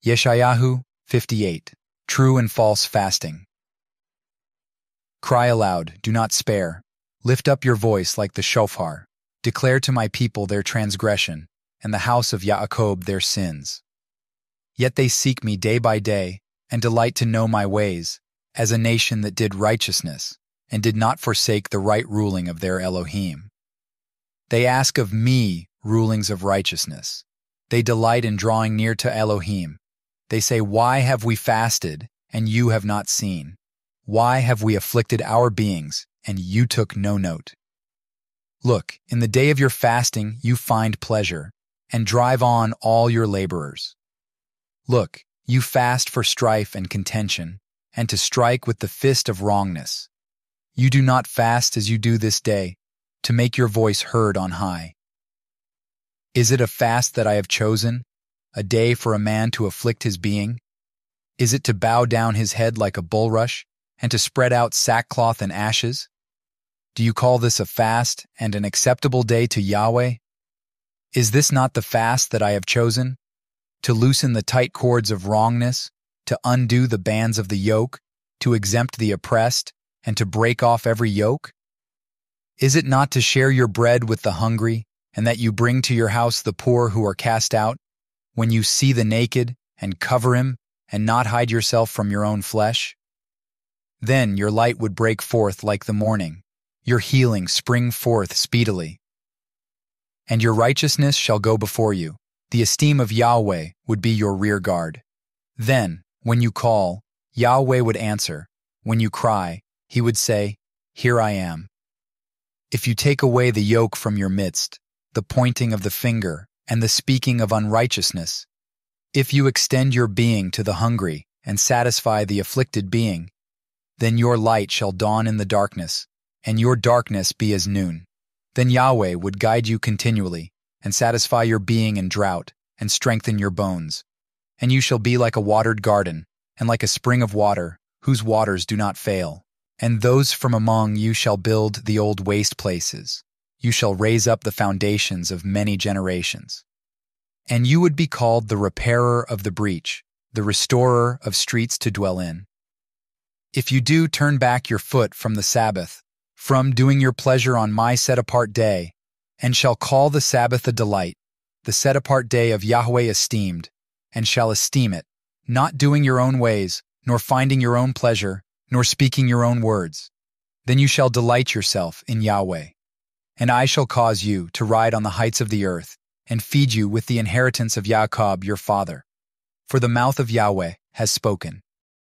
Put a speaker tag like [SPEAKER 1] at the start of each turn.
[SPEAKER 1] Yeshayahu 58. True and false fasting. Cry aloud, do not spare. Lift up your voice like the shofar. Declare to my people their transgression, and the house of Yaakov their sins. Yet they seek me day by day, and delight to know my ways, as a nation that did righteousness, and did not forsake the right ruling of their Elohim. They ask of me rulings of righteousness. They delight in drawing near to Elohim. They say, why have we fasted, and you have not seen? Why have we afflicted our beings, and you took no note? Look, in the day of your fasting you find pleasure, and drive on all your laborers. Look, you fast for strife and contention, and to strike with the fist of wrongness. You do not fast as you do this day, to make your voice heard on high. Is it a fast that I have chosen, a day for a man to afflict his being? Is it to bow down his head like a bulrush, and to spread out sackcloth and ashes? Do you call this a fast and an acceptable day to Yahweh? Is this not the fast that I have chosen? To loosen the tight cords of wrongness, to undo the bands of the yoke, to exempt the oppressed, and to break off every yoke? Is it not to share your bread with the hungry, and that you bring to your house the poor who are cast out, when you see the naked, and cover him, and not hide yourself from your own flesh? Then your light would break forth like the morning, your healing spring forth speedily. And your righteousness shall go before you, the esteem of Yahweh would be your rear guard. Then, when you call, Yahweh would answer. When you cry, he would say, Here I am. If you take away the yoke from your midst, the pointing of the finger, and the speaking of unrighteousness, if you extend your being to the hungry and satisfy the afflicted being, then your light shall dawn in the darkness, and your darkness be as noon. Then Yahweh would guide you continually, and satisfy your being in drought, and strengthen your bones. And you shall be like a watered garden, and like a spring of water, whose waters do not fail. And those from among you shall build the old waste places. You shall raise up the foundations of many generations. And you would be called the repairer of the breach, the restorer of streets to dwell in. If you do turn back your foot from the Sabbath, from doing your pleasure on my set-apart day, and shall call the Sabbath a delight, the set-apart day of Yahweh esteemed, and shall esteem it, not doing your own ways, nor finding your own pleasure, nor speaking your own words, then you shall delight yourself in Yahweh. And I shall cause you to ride on the heights of the earth, and feed you with the inheritance of Jacob your father. For the mouth of Yahweh has spoken.